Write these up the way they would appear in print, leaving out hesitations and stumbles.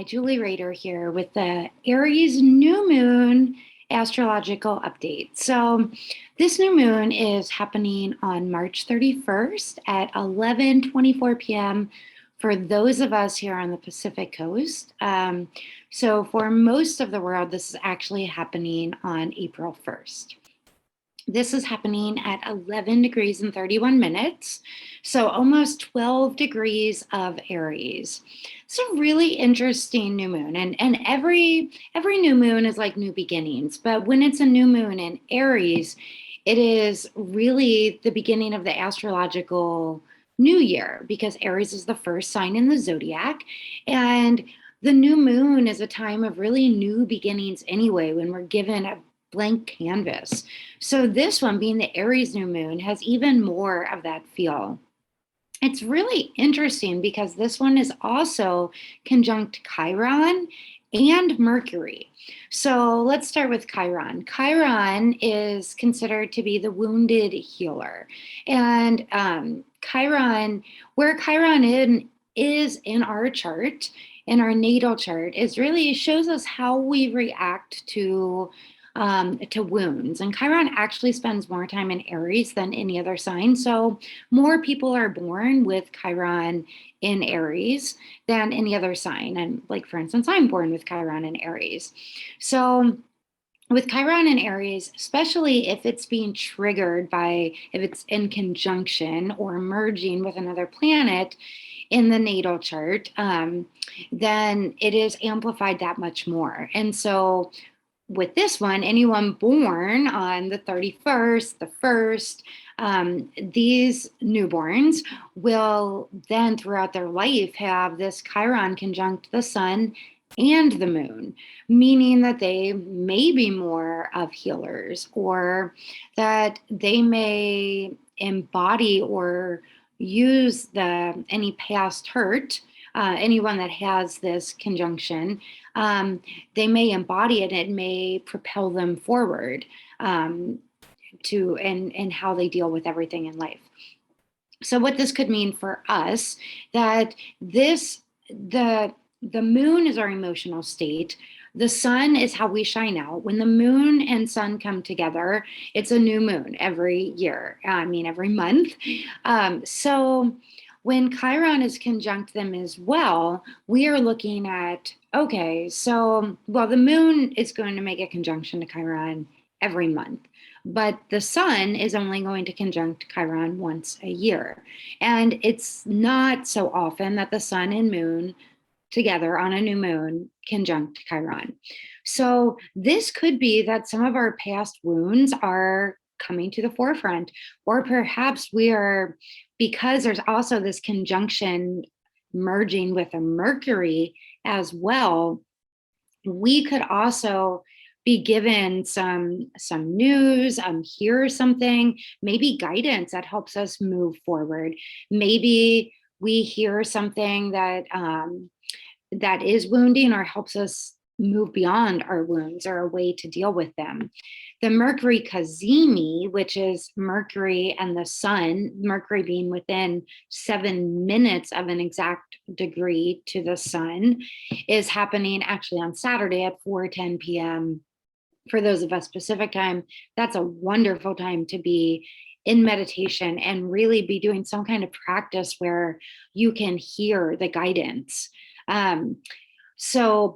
Julie Rader here with the Aries New Moon astrological update. So this new moon is happening on March 31st at 11:24 p.m. for those of us here on the Pacific Coast. So for most of the world, this is actually happening on April 1st. This is happening at 11 degrees and 31 minutes, so almost 12 degrees of Aries. It's a really interesting new moon, and every new moon is like new beginnings, but when it's a new moon in Aries, it is really the beginning of the astrological new year, because Aries is the first sign in the zodiac, and the new moon is a time of really new beginnings anyway, when we're given a blank canvas. So this one, being the Aries new moon, has even more of that feel. It's really interesting because this one is also conjunct Chiron and Mercury. So let's start with Chiron. Chiron is considered to be the wounded healer. And Chiron, where Chiron is in our chart, in our natal chart, is really shows us how we react to wounds. And Chiron actually spends more time in Aries than any other sign. So more people are born with Chiron in Aries than any other sign. And like, for instance, I'm born with Chiron in Aries. So with Chiron in Aries, especially if it's being triggered by, if it's in conjunction or merging with another planet in the natal chart, then it is amplified that much more. And so with this one, anyone born on the 31st, the 1st, these newborns will then throughout their life have this Chiron conjunct the sun and the moon, meaning that they may be more of healers, or that they may embody or use any past hurt. Anyone that has this conjunction, they may embody it. It may propel them forward and how they deal with everything in life. So what this could mean for us, that the moon is our emotional state. The sun is how we shine out. When the moon and sun come together, it's a new moon every year. Every month. So when Chiron is conjunct them as well, we are looking at, okay, so, well, the moon is going to make a conjunction to Chiron every month, but the sun is only going to conjunct Chiron once a year. And it's not so often that the sun and moon together on a new moon conjunct Chiron. So this could be that some of our past wounds are coming to the forefront, or perhaps because there's also this conjunction merging with a Mercury as well, we could also be given some news, hear something, maybe guidance that helps us move forward. Maybe we hear something that is wounding or helps us move beyond our wounds, or a way to deal with them. The Mercury Cazimi, which is Mercury and the sun, Mercury being within 7 minutes of an exact degree to the sun, is happening actually on Saturday at 4:10 p.m. For those of us Pacific time. That's a wonderful time to be in meditation and really be doing some kind of practice where you can hear the guidance.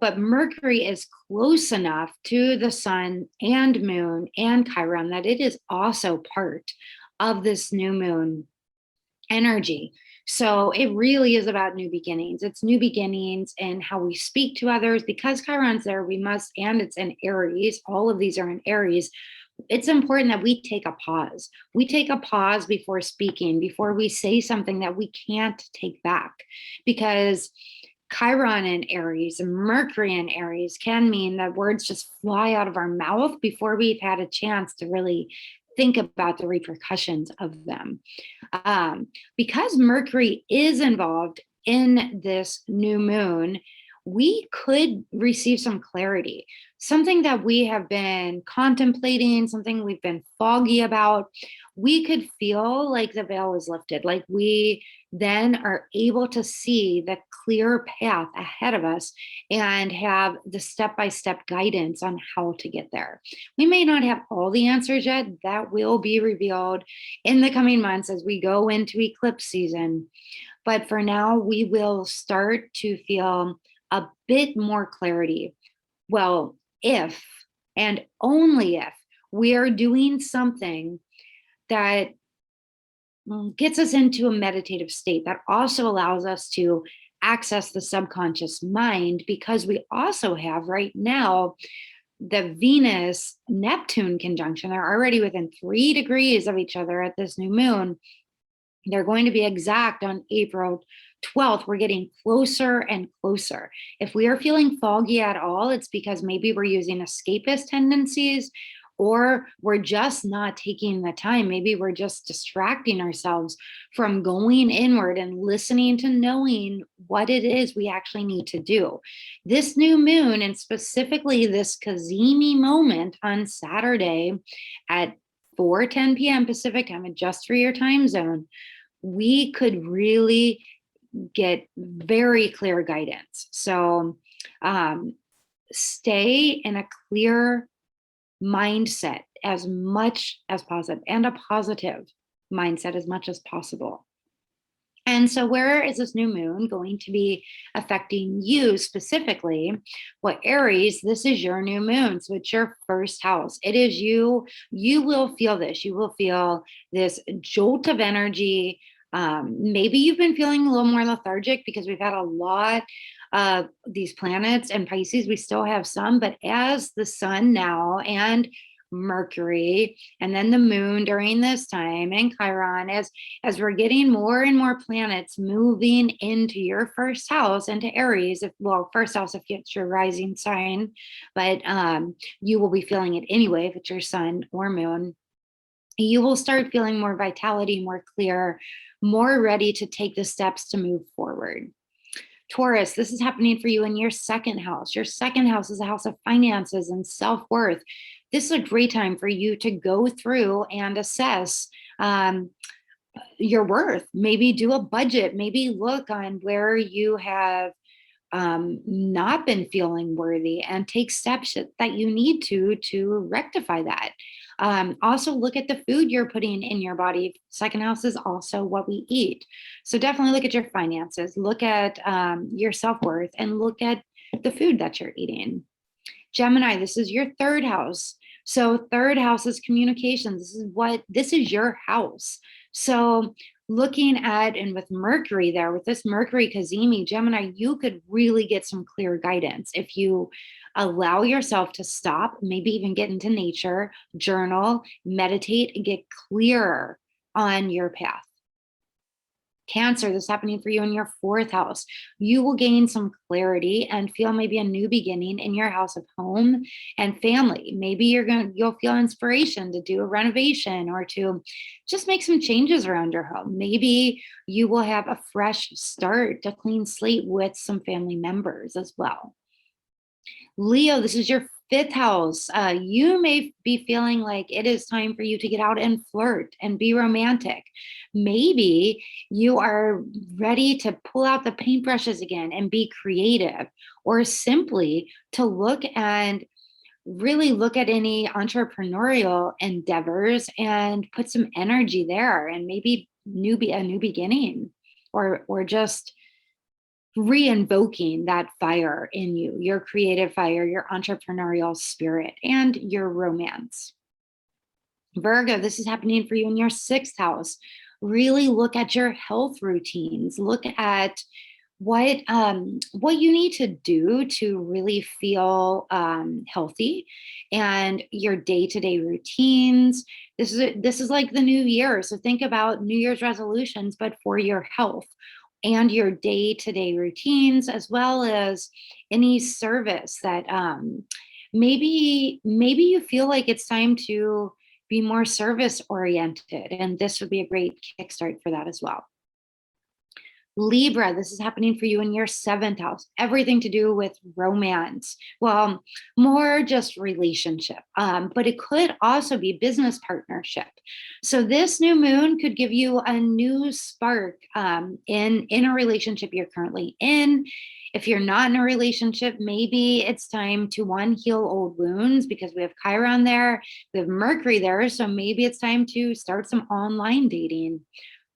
But Mercury is close enough to the sun and moon and Chiron that it is also part of this new moon energy. So it really is about new beginnings. It's new beginnings in how we speak to others. Because Chiron's there, and it's in Aries, all of these are in Aries, it's important that we take a pause. We take a pause before speaking, before we say something that we can't take back, because Chiron in Aries and Mercury in Aries can mean that words just fly out of our mouth before we've had a chance to really think about the repercussions of them. Because Mercury is involved in this new moon, we could receive some clarity, something that we have been contemplating, something we've been foggy about. We could feel like the veil is lifted, like we then are able to see the clear path ahead of us and have the step by step guidance on how to get there. We may not have all the answers yet, that will be revealed in the coming months as we go into eclipse season. But for now, we will start to feel a bit more clarity. Well, if and only if we are doing something that gets us into a meditative state that also allows us to access the subconscious mind, because we also have right now the Venus Neptune conjunction. They're already within 3 degrees of each other at this new moon. They're going to be exact on April 12th. We're getting closer and closer. If we are feeling foggy at all, it's because maybe we're using escapist tendencies, or we're just not taking the time. Maybe we're just distracting ourselves from going inward and listening to knowing what it is we actually need to do. This new moon, and specifically this Kazemi moment on Saturday at 4:10 p.m. Pacific time, adjust for your time zone, we could really get very clear guidance. So stay in a clear mindset as much as possible, and a positive mindset as much as possible. And so, where is this new moon going to be affecting you specifically? Well, Aries, this is your new moon. So, it's your first house. It is you. You will feel this. You will feel this jolt of energy. Maybe you've been feeling a little more lethargic because we've had a lot of these planets and Pisces. We still have some, but as the sun now and Mercury, and then the moon during this time, and Chiron, as we're getting more and more planets moving into your first house, into Aries, if, well, first house if it's your rising sign, but you will be feeling it anyway if it's your sun or moon. You will start feeling more vitality, more clear, more ready to take the steps to move forward. Taurus, this is happening for you in your second house. Your second house is a house of finances and self-worth. This is a great time for you to go through and assess your worth. Maybe do a budget. Maybe look on where you have not been feeling worthy and take steps that you need to rectify that. Also look at the food you're putting in your body. Second house is also what we eat. So definitely look at your finances, look at your self-worth, and look at the food that you're eating. Gemini, this is your third house. So third house is communications. This is your house. So looking at, and with Mercury there, with this Mercury Kazemi, Gemini, you could really get some clear guidance if you allow yourself to stop, maybe even get into nature, journal, meditate, and get clearer on your path. Cancer, this is happening for you in your fourth house. You will gain some clarity and feel maybe a new beginning in your house of home and family. Maybe you'll feel inspiration to do a renovation or to just make some changes around your home. Maybe you will have a fresh start, a clean slate with some family members as well. Leo, this is your fifth house. You may be feeling like it is time for you to get out and flirt and be romantic. Maybe you are ready to pull out the paintbrushes again and be creative, or simply to really look at any entrepreneurial endeavors and put some energy there, and maybe a new beginning, or just re-invoking that fire in you, your creative fire, your entrepreneurial spirit, and your romance. Virgo, this is happening for you in your sixth house. Really look at your health routines. Look at what you need to do to really feel healthy, and your day-to-day routines. This is like the new year, so think about New Year's resolutions, but for your health and your day-to-day routines, as well as any service that maybe you feel like it's time to be more service oriented, and this would be a great kickstart for that as well. Libra, this is happening for you in your 7th house, everything to do with romance. Well, more just relationship, but it could also be business partnership. So this new moon could give you a new spark in a relationship you're currently in. If you're not in a relationship, maybe it's time to heal old wounds, because we have Chiron there, we have Mercury there. So maybe it's time to start some online dating.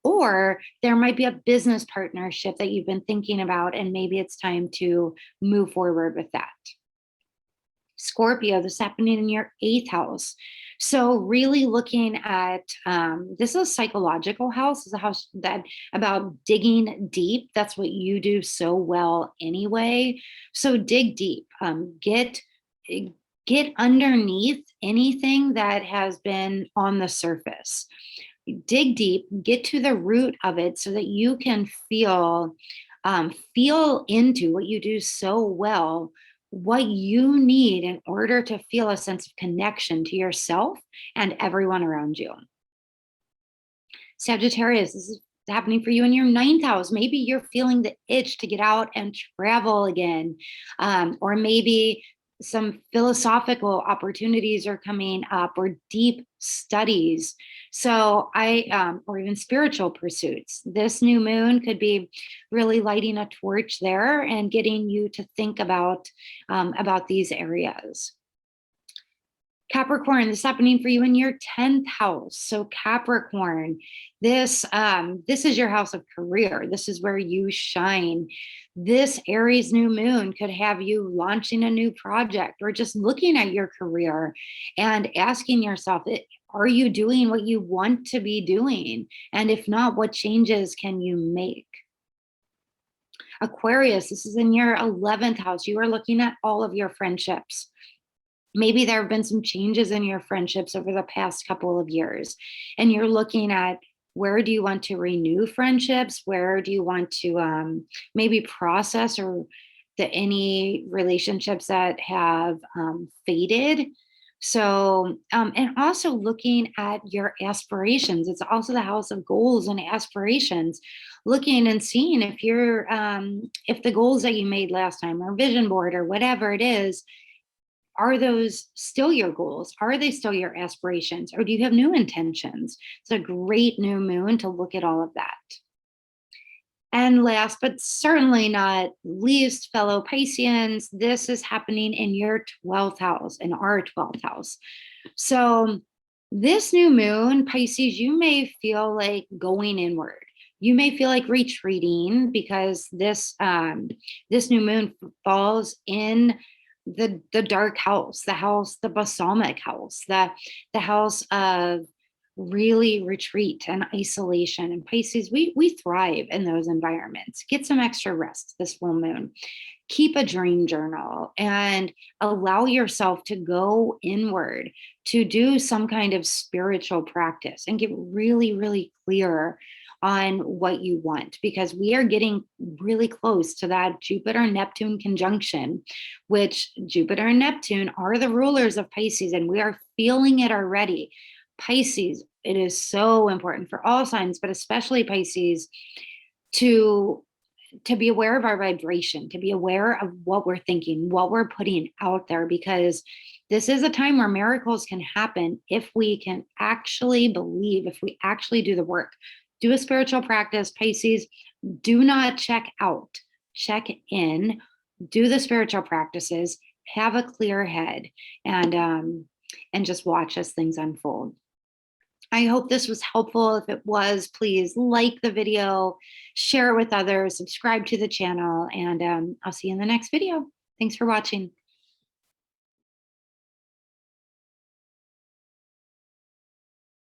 Or there might be a business partnership that you've been thinking about, and maybe it's time to move forward with that. Scorpio, this is happening in your 8th house. So really looking at, this is a psychological house. It's a house that about digging deep. That's what you do so well anyway. So dig deep, get underneath anything that has been on the surface. Dig deep, get to the root of it so that you can feel into what you do so well, what you need in order to feel a sense of connection to yourself and everyone around you. Sagittarius, this is happening for you in your 9th house. Maybe you're feeling the itch to get out and travel again, or maybe some philosophical opportunities are coming up, or deep studies. So or even spiritual pursuits. This new moon could be really lighting a torch there and getting you to think about these areas. Capricorn, this is happening for you in your 10th house. So Capricorn, this is your house of career. This is where you shine. This Aries new moon could have you launching a new project, or just looking at your career and asking yourself, are you doing what you want to be doing? And if not, what changes can you make? Aquarius, this is in your 11th house. You are looking at all of your friendships. Maybe there have been some changes in your friendships over the past couple of years, and you're looking at, where do you want to renew friendships? Where do you want to maybe process or any relationships that have faded? So, and also looking at your aspirations. It's also the house of goals and aspirations. Looking and seeing if if the goals that you made last time, or vision board, or whatever it is, are those still your goals? Are they still your aspirations? Or do you have new intentions? It's a great new moon to look at all of that. And last but certainly not least, fellow Pisceans, this is happening in your 12th house, in our 12th house. So this new moon, Pisces, you may feel like going inward. You may feel like retreating, because this new moon falls in the dark house, the balsamic house, the house of really retreat and isolation. And Pisces, we thrive in those environments. Get some extra rest this full moon. Keep a dream journal and allow yourself to go inward, to do some kind of spiritual practice, and get really, really clear on what you want, because we are getting really close to that Jupiter-Neptune conjunction, which Jupiter and Neptune are the rulers of Pisces, and we are feeling it already. Pisces, it is so important for all signs, but especially Pisces, to be aware of our vibration, to be aware of what we're thinking, what we're putting out there, because this is a time where miracles can happen if we can actually believe, if we actually do the work. Do a spiritual practice, Pisces. Do not check out, check in, do the spiritual practices, have a clear head, and just watch as things unfold. I hope this was helpful. If it was, please like the video, share it with others, subscribe to the channel, and I'll see you in the next video. Thanks for watching.